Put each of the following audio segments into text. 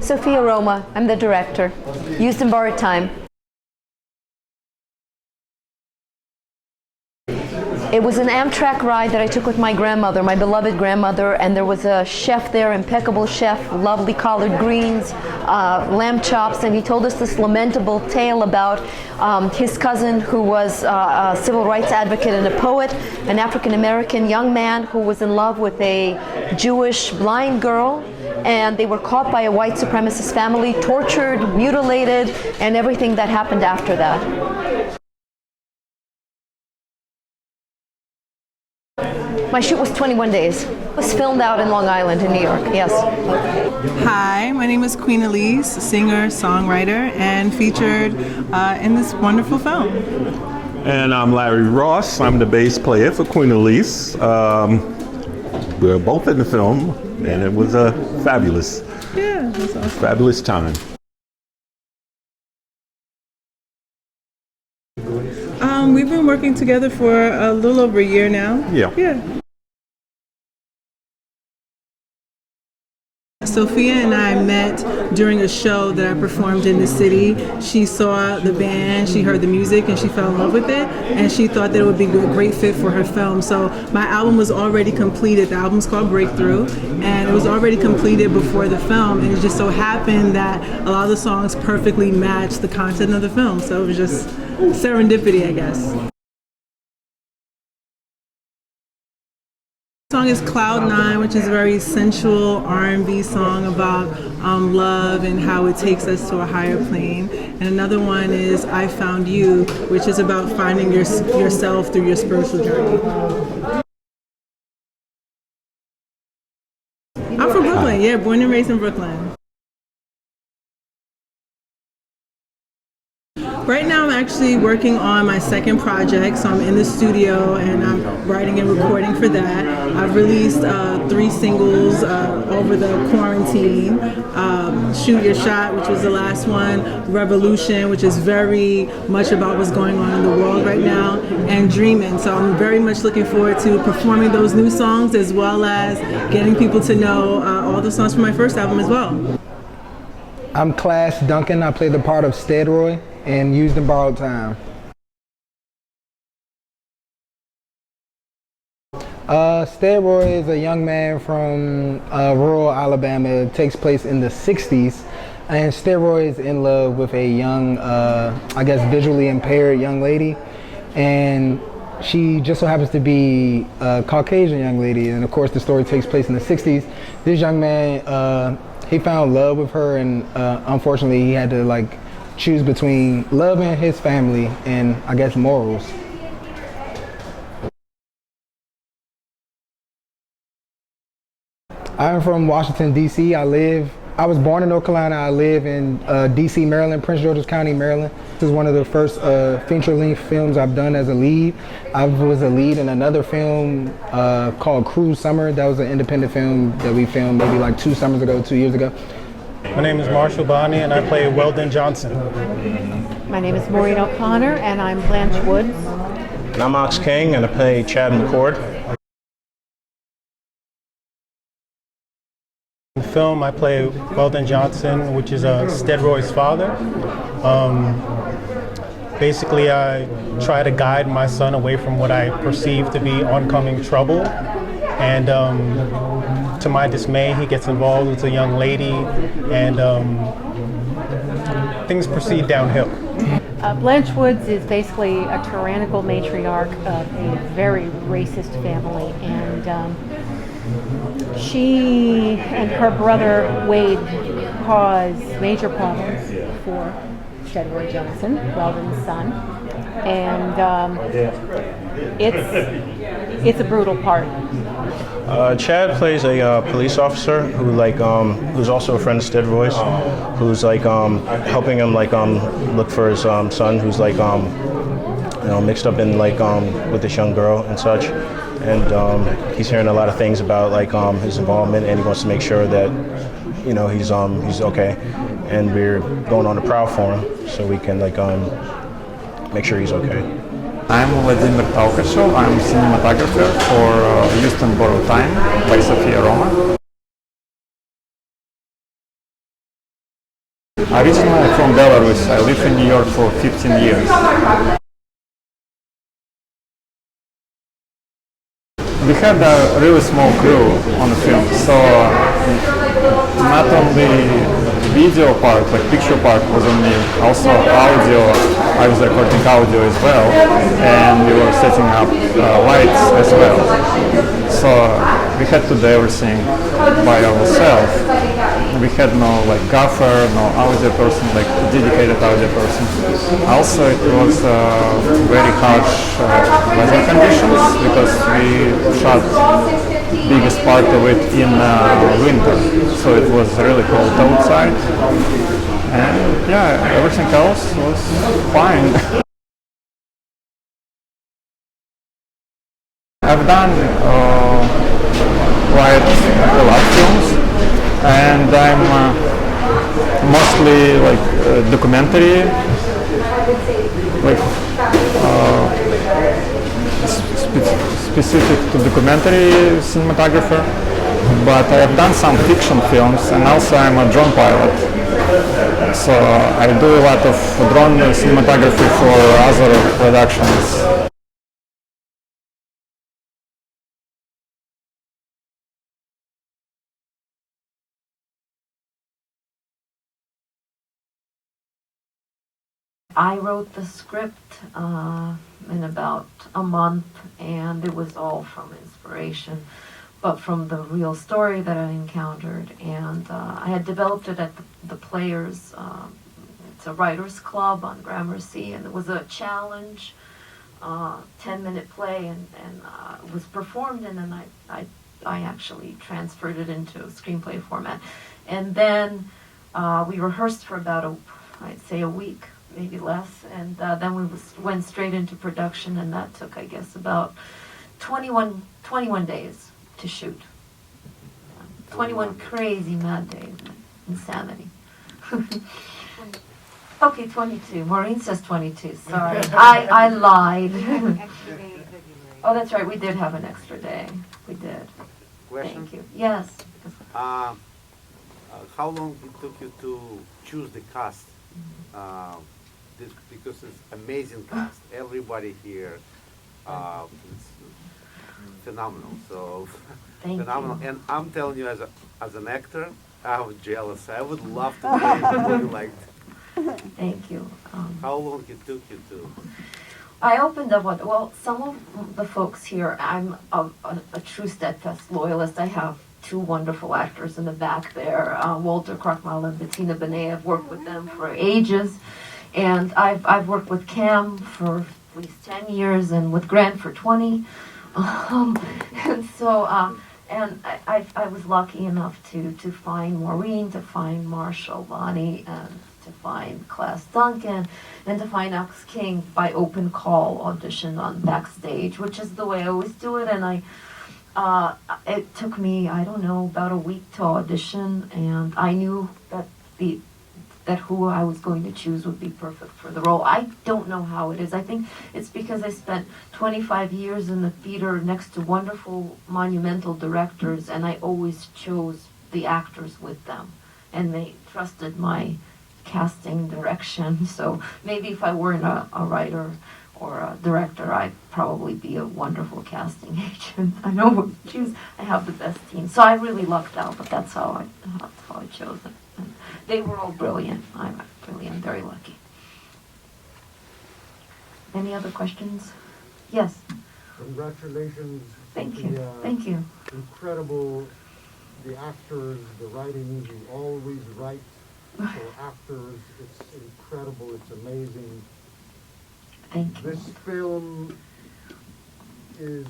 Sophia Roma, I'm the director. Used and borrowed time. It was an Amtrak ride that I took with my grandmother, my beloved grandmother, and there was a chef there, impeccable chef, lovely collard greens, lamb chops, and he told us this lamentable tale about his cousin who was a civil rights advocate and a poet, an African-American young man who was in love with a Jewish blind girl, and they were caught by a white supremacist family, tortured, mutilated, and everything that happened after that. My shoot was 21 days. It was filmed out in Long Island in New York, yes. Hi, my name is Queen Elise, singer, songwriter, and featured in this wonderful film. And I'm Larry Ross. I'm the bass player for Queen Elise. We're both in the film, and it was a fabulous, fabulous time. We've been working together for a little over a year now. Yeah. Sophia and I met during a show that I performed in the city. She saw the band, she heard the music, and she fell in love with it, and she thought that it would be a great fit for her film. So my album was already completed. The album's called Breakthrough, and it was already completed before the film, and it just so happened that a lot of the songs perfectly matched the content of the film. So it was just serendipity, I guess. The song is Cloud 9, which is a very sensual R&B song about love and how it takes us to a higher plane. And another one is I Found You, which is about finding yourself through your spiritual journey. I'm from Brooklyn, yeah, born and raised in Brooklyn. Right now I'm actually working on my second project, so I'm in the studio and I'm writing and recording for that. I've released 3 singles over the quarantine. Shoot Your Shot, which was the last one, Revolution, which is very much about what's going on in the world right now, and Dreamin'. So I'm very much looking forward to performing those new songs as well as getting people to know all the songs from my first album as well. I'm Class Duncan. I play the part of Steadroy in Used and Borrowed Time. Steadroy is a young man from rural Alabama. It takes place in the 60s, and Steadroy is in love with a young, I guess visually impaired young lady, and she just so happens to be a Caucasian young lady, and of course the story takes place in the 60s. This young man, he found love with her, and unfortunately he had to choose between loving his family and I guess morals. I'm from Washington, D.C. I was born in North Carolina. I live in D.C., Maryland, Prince George's County, Maryland. This is one of the first feature-length films I've done as a lead. I was a lead in another film called Cruise Summer. That was an independent film that we filmed maybe 2 years ago. My name is Marshall Bonney and I play Weldon Johnson. My name is Maureen O'Connor and I'm Blanche Woods. And I'm Ox King and I play Chad McCord. In the film I play Weldon Johnson, which is Steadroy's father. Basically I try to guide my son away from what I perceive to be oncoming trouble. And to my dismay, he gets involved with a young lady, and things proceed downhill. Blanche Woods is basically a tyrannical matriarch of a very racist family, and she and her brother Wade cause major problems for Steadroy Johnson, Weldon's son, and it's a brutal part. Chad plays a police officer who who's also a friend of Steadroy's, who's helping him look for his son who's mixed up in with this young girl and such, and he's hearing a lot of things about his involvement, and he wants to make sure that he's okay, and we're going on the prowl for him so we can make sure he's okay. I'm Vladimir Taukashov. I'm cinematographer for Used and Borrowed Time by Sophia Roma. Originally from Belarus, I lived in New York for 15 years. We had a really small crew on the film, so not only video part, like picture part was on me, also audio, I was recording audio as well, and we were setting up lights as well. So we had to do everything by ourselves. We had no like gaffer, no audio person, like dedicated audio person. Also it was very harsh weather conditions because we shot biggest part of it in winter, so it was really cold outside, and yeah, everything else was fine. I've done quite a lot of films, and I'm mostly like documentary, like specific to documentary cinematographer, but I have done some fiction films, and also I'm a drone pilot. So I do a lot of drone cinematography for other productions. I wrote the script in about a month, and it was all from inspiration, but from the real story that I encountered. And I had developed it at the Players. It's a writers club on Gramercy, and it was a challenge, 10-minute play, and it was performed, and then I actually transferred it into a screenplay format. And then we rehearsed for about I'd say a week, maybe less, and then we went straight into production, and that took, I guess, about 21 days to shoot. 21 crazy mad days. Insanity. Okay, 22. Maureen says 22. Sorry. I lied. Oh, that's right. We did have an extra day. We did. Question? Thank you. Yes. How long it took you to choose the cast? Because it's amazing cast. Everybody here is phenomenal. So Thank phenomenal. you. And I'm telling you, as an actor, I'm jealous. I would love to play you like. Thank you. How long it took you to? I opened up with, well, some of the folks here, I'm a true steadfast loyalist. I have two wonderful actors in the back there, Walter Krochmal and Bettina Benet. I've worked with them for ages. And I've worked with Cam for at least 10 years and with Grant for 20. And so, and I was lucky enough to find Maureen, to find Marshall, Lonnie, and to find Class Duncan, and to find Alex King by open call audition on Backstage, which is the way I always do it. And it took me, I don't know, about a week to audition, and I knew that who I was going to choose would be perfect for the role. I don't know how it is. I think it's because I spent 25 years in the theater next to wonderful, monumental directors, and I always chose the actors with them, and they trusted my casting direction. So maybe if I weren't a writer or a director, I'd probably be a wonderful casting agent. I know what to choose. I have the best team. So I really lucked out, but that's how I chose it. And they were all brilliant. I'm very lucky. Any other questions? Yes. Congratulations. Thank you. Thank you. Incredible. The actors, the writing, you always write for actors. It's incredible. It's amazing. Thank you. This film is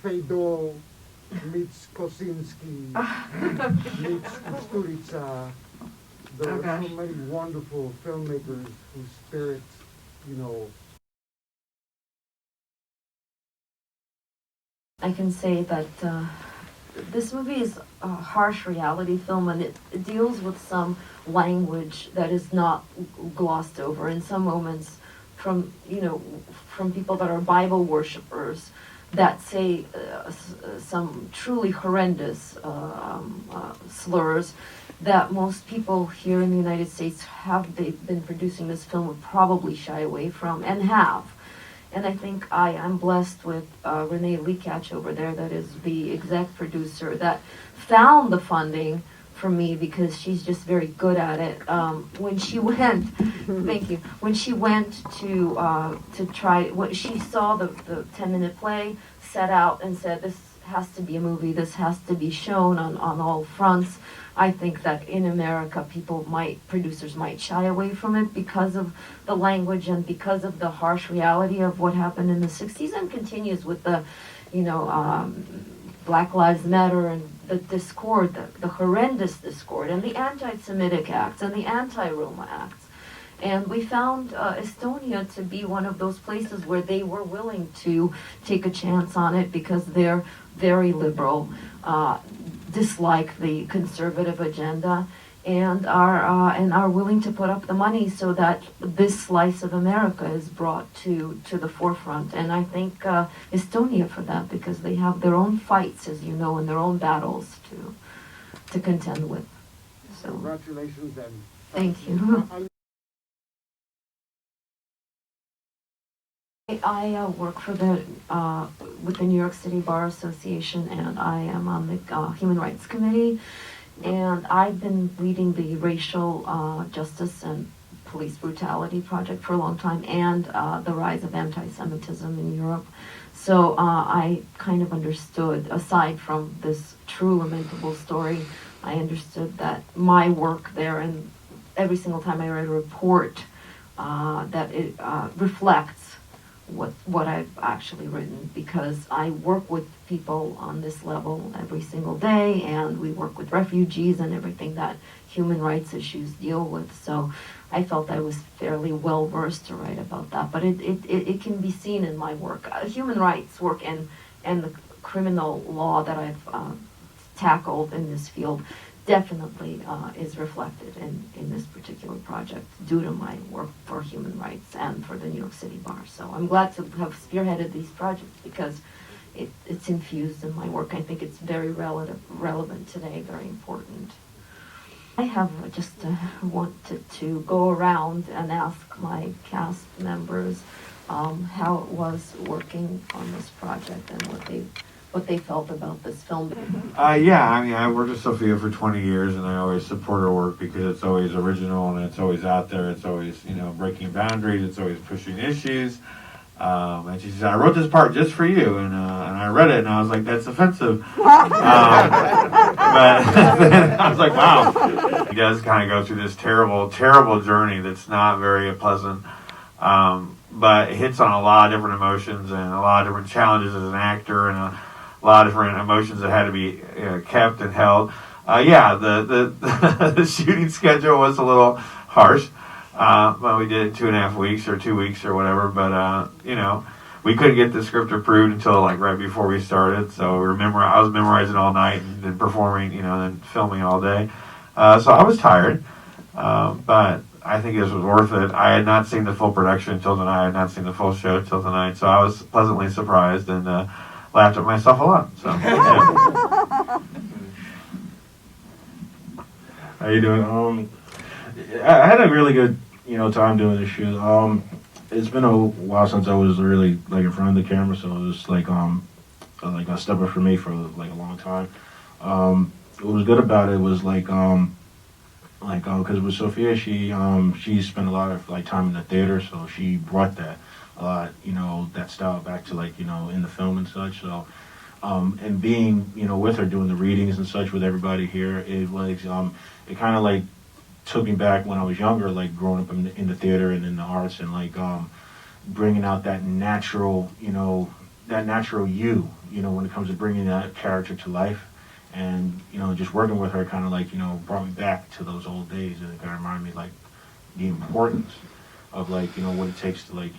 Fedor meets Kosinski meets Kusturica. There are so many wonderful filmmakers whose spirit, I can say that this movie is a harsh reality film, and it deals with some language that is not glossed over in some moments from people that are Bible worshipers, that say some truly horrendous slurs that most people here in the United States have been producing this film would probably shy away from, and have. And I think I'm blessed with Renee Leakatch over there, that is the exec producer, that found the funding for me because she's just very good at it. When she went, thank you, when she went to try, when she saw the 10-minute play, set out and said, this has to be a movie, this has to be shown on all fronts. I think that in America, producers might shy away from it because of the language and because of the harsh reality of what happened in the 60s, and continues with the, Black Lives Matter and the discord, the horrendous discord, and the anti-Semitic acts and the anti-Roma acts. And we found Estonia to be one of those places where they were willing to take a chance on it because they're very liberal, dislike the conservative agenda, and are willing to put up the money so that this slice of America is brought to the forefront. And I thank Estonia for that, because they have their own fights, as you know, and their own battles to contend with. So Congratulations and thank you. I work for with the New York City Bar Association, and I am on the Human Rights Committee. And I've been leading the Racial Justice and Police Brutality Project for a long time, and the rise of anti-Semitism in Europe. So I kind of understood, aside from this true lamentable story, I understood that my work there, and every single time I write a report, that it reflects what I've actually written, because I work with people on this level every single day, and we work with refugees and everything that human rights issues deal with. So I felt I was fairly well versed to write about that. But it can be seen in my work, human rights work, and the criminal law that I've tackled in this field definitely is reflected in this particular project due to my work for human rights and for the New York City Bar. So I'm glad to have spearheaded these projects, because it's infused in my work. I think it's very relevant today, very important. I have just wanted to go around and ask my cast members how it was working on this project and what they felt about this film. Yeah, I mean, I worked with Sophia for 20 years, and I always support her work because it's always original and it's always out there. It's always, breaking boundaries. It's always pushing issues. And she said, I wrote this part just for you. And I read it, and I was like, that's offensive. But then I was like, wow. He does kind of go through this terrible, terrible journey that's not very pleasant. But it hits on a lot of different emotions and a lot of different challenges as an actor, and a lot of different emotions that had to be kept and held. The shooting schedule was a little harsh. Well, we did it 2.5 weeks or 2 weeks or whatever, but we couldn't get the script approved until right before we started. So I was memorizing all night and then performing, and then filming all day. So I was tired, but I think this was worth it. I had not seen the full production until tonight. I had not seen the full show until tonight, so I was pleasantly surprised and laughed at myself a lot. So, yeah. How you doing? I had a really good, time doing this shoot. It's been a while since I was really in front of the camera, so it was like a step up for me for a long time. What was good about it was because with Sophia, she spent a lot of time in the theater, so she brought that that style back to in the film and such. So and being with her doing the readings and such with everybody here, it kind of took me back when I was younger, growing up in the theater and in the arts, and bringing out that natural you, when it comes to bringing that character to life. And just working with her kind of brought me back to those old days, and it kind of reminded me the importance of what it takes to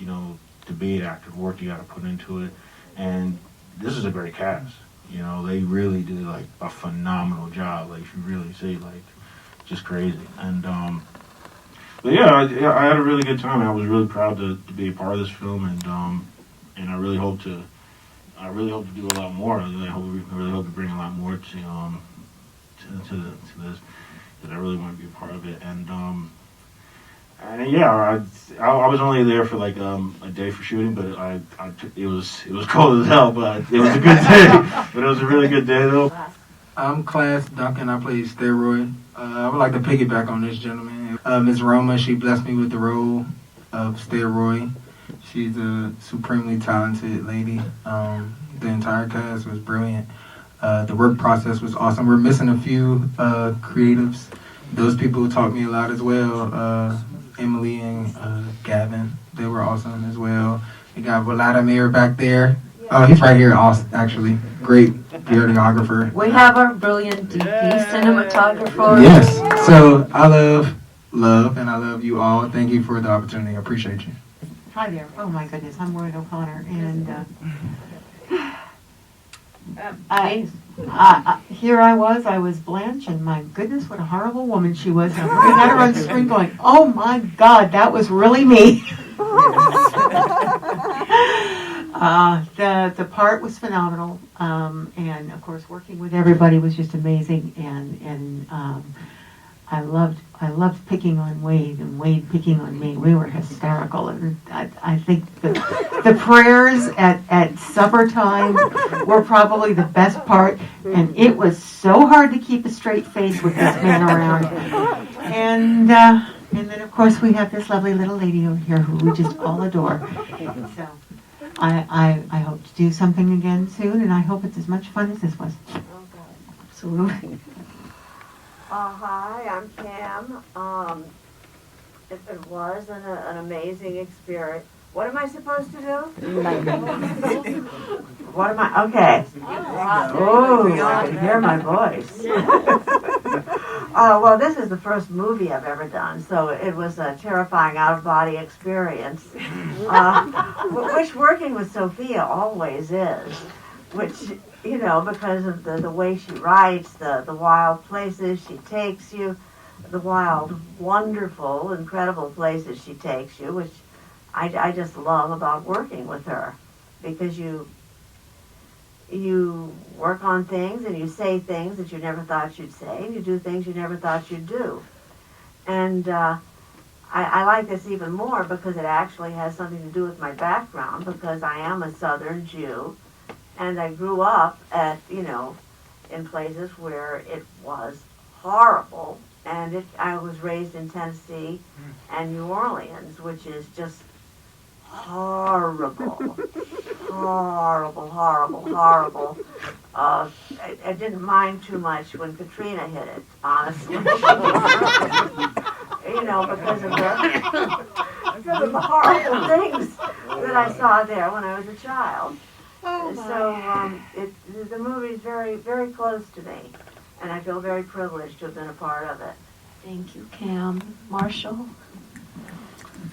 to be an actor, work you got to put into it. And this is a great cast. They really did a phenomenal job. You really see just crazy. And but yeah, I had a really good time. I was really proud to be a part of this film, and I really hope to I really hope to do a lot more. I really hope to bring a lot more to this, because I really want to be a part of it. And yeah, I was only there for like a day for shooting, but it was cold as hell, but it was a good day. But it was a really good day though. I'm Class Duncan. I play Steroid. I would like to piggyback on this gentleman. Ms. Roma, she blessed me with the role of Steroid. She's a supremely talented lady. The entire cast was brilliant. The work process was awesome. We're missing a few creatives. Those people taught me a lot as well. Emily and Gavin, they were awesome as well. We got Vladimir back there. Oh, he's right here, actually. Great videographer. We have our brilliant DP cinematographer. Yes. So I love, and I love you all. Thank you for the opportunity. I appreciate you. Hi there. Oh my goodness, I'm Maureen O'Connor, and here I was Blanche, and my goodness, what a horrible woman she was. I'm looking at her on the screen going, oh my God, that was really me. The part was phenomenal, and of course working with everybody was just amazing, and I loved picking on Wade and Wade picking on me. We were hysterical, and I think the prayers at supper time were probably the best part, and it was so hard to keep a straight face with this man around. And then of course we have this lovely little lady over here who we just all adore. So I hope to do something again soon, and I hope it's as much fun as this was. Absolutely. Hi, I'm Pam. It was an amazing experience. What am I supposed to do? What am I? Okay. Oh, I can hear my voice. Well, this is the first movie I've ever done, so it was a terrifying out-of-body experience, which working with Sophia always is, which, you know, because of the way she writes, the wild places she takes you, the wild, wonderful, incredible places she takes you, which I just love about working with her, because you work on things and you say things that you never thought you'd say, and you do things you never thought you'd do. And I like this even more because it actually has something to do with my background, because I am a Southern Jew, and I grew up in places where it was horrible, and I was raised in Tennessee and New Orleans, which is just horrible. Horrible. I didn't mind too much when Katrina hit it, honestly. Because of the horrible things that I saw there when I was a child. So the movie is very, very close to me, and I feel very privileged to have been a part of it. Thank you, Cam. Marshall?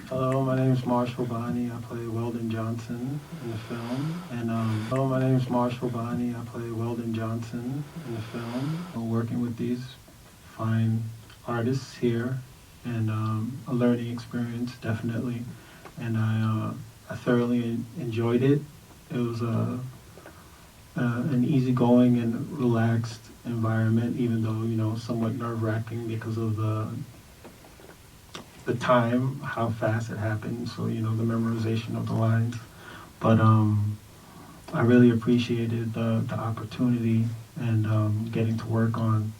Hello, my name is Marshall Bonnie. I play Weldon Johnson in the film. And hello, my name is Marshall Bonnie. I play Weldon Johnson in the film. I'm working with these fine artists here, and a learning experience, definitely. And I thoroughly enjoyed it. It was an easygoing and relaxed environment, even though, somewhat nerve-wracking because of the time, how fast it happened, so, the memorization of the lines. But I really appreciated the opportunity and getting to work on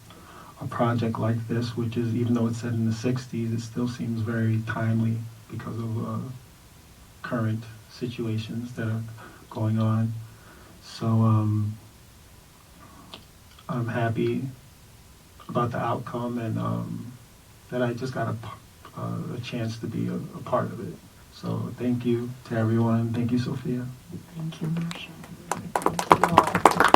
a project like this, which is, even though it's set in the 60s, it still seems very timely because of current situations that are going on. So I'm happy about the outcome, and that I just got a chance to be a part of it. So thank you to everyone. Thank you, Sophia. Thank you, Marshall. Thank you all.